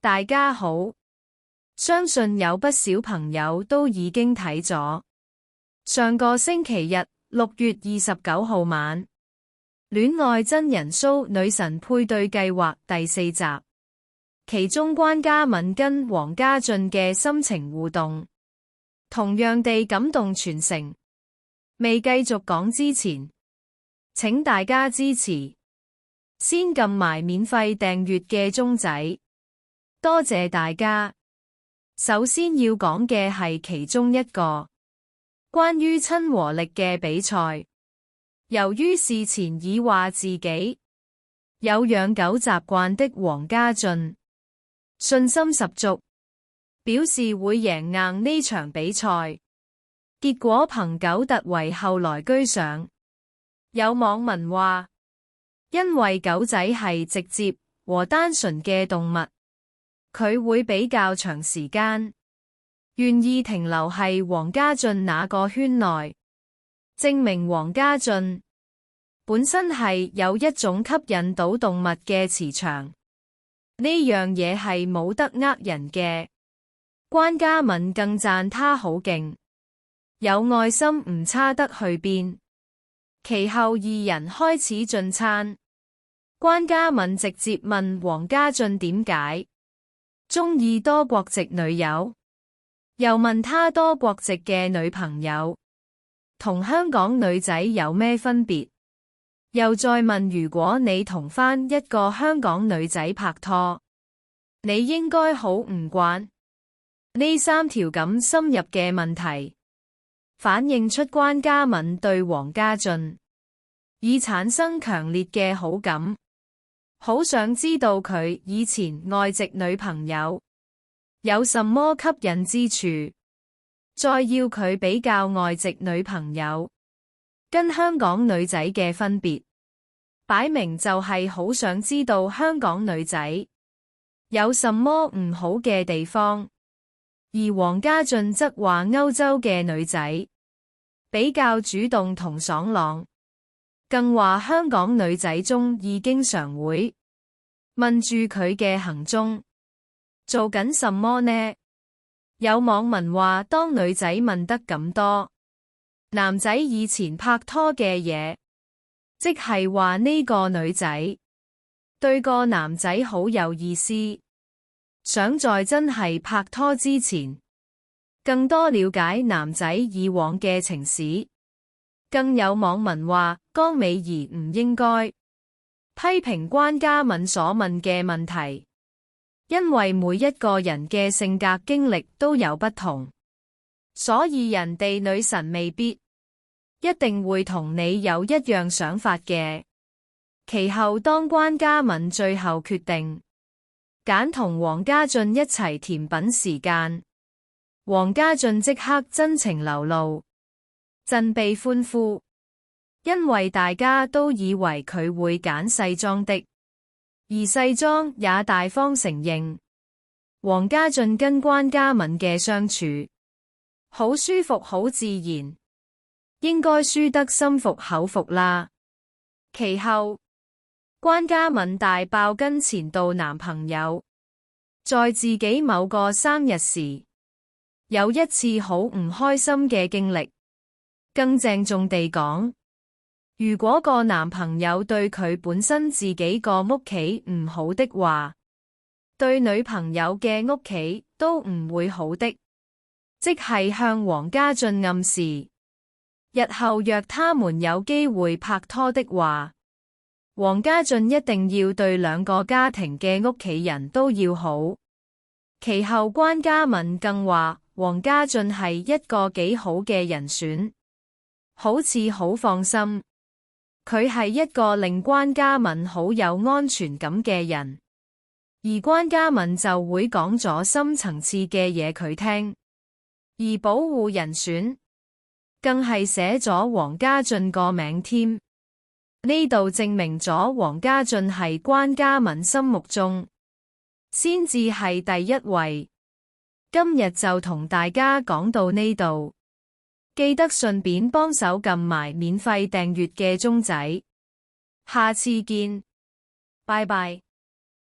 大家好，相信有不少朋友都已經睇咗上個星期日6月29號晚戀愛真人 show 女神配對計劃第4集，其中關嘉敏跟黃家俊嘅深情互動，同樣地感動全城。未繼續講之前，請大家支持，先撳埋免費訂閱嘅鐘仔，多謝大家。首先要講嘅係其中一個關於親和力嘅比賽。由於事前已話自己有養狗習慣的黃家俊，信心十足，表示會贏硬呢場比賽。結果憑狗突圍後來居上。有網民話，因為狗仔係直接和單純嘅動物，佢會比較長時間願意停留喺黃家俊那個圈內，證明黃家俊本身係有一種吸引到動物嘅磁場，呢樣嘢係冇得呃人嘅。關嘉敏更讚他好勁，有愛心唔差得去邊。其後二人開始進餐，關嘉敏直接問黃家俊點解鍾意多國籍女友，又問他多國籍嘅女朋友同香港女仔有咩分別，又再問如果你同返一個香港女仔拍拖，你應該好唔慣。呢3條咁深入嘅問題，反映出關嘉敏對黃家俊已產生強烈嘅好感，好想知道佢以前外籍女朋友有什麼吸引之處，再要佢比較外籍女朋友跟香港女仔嘅分別，擺明就係好想知道香港女仔有什麼唔好嘅地方。而黃家俊則話歐洲嘅女仔比較主動同爽朗，更話香港女仔中已經常會問住佢嘅行蹤，做緊什麼呢？有網民話，當女仔問得咁多男仔以前拍拖嘅嘢，即係話呢個女仔對個男仔好有意思，想在真係拍拖之前更多了解男仔以往嘅情史。更有網民話，江美儀唔應該批評關嘉敏所問嘅問題，因為每一個人嘅性格經歷都有不同，所以人哋女神未必一定會同你有一樣想法嘅。其後當關嘉敏最後決定揀同黃家俊一齊甜品時間，黃家俊即刻真情流露，振臂歡呼，因為大家都以為佢會揀西裝的，而西裝也大方承認黃家俊跟關嘉敏嘅相處好舒服好自然，應該輸得心服口服啦。其後關嘉敏大爆跟前度男朋友在自己某個生日時有一次好唔開心嘅經歷，更鄭重地講，如果個男朋友對佢本身自己個屋企唔好的話，對女朋友嘅屋企都唔會好的，即係向黃家俊暗示，日後若他們有機會拍拖的話，黃家俊一定要對兩個家庭嘅屋企人都要好。其後關嘉敏更話黃家俊係一個幾好嘅人選，好似好放心，佢係一個令關嘉敏好有安全感嘅人，而關嘉敏就會講咗深層次嘅嘢佢聽，而保護人選更係寫咗黃家俊個名添。呢度證明咗黃家俊係關嘉敏心目中先至係第一位。今日就同大家講到呢度，記得順便幫手撳埋免費訂閱嘅鐘仔。下次見，拜拜。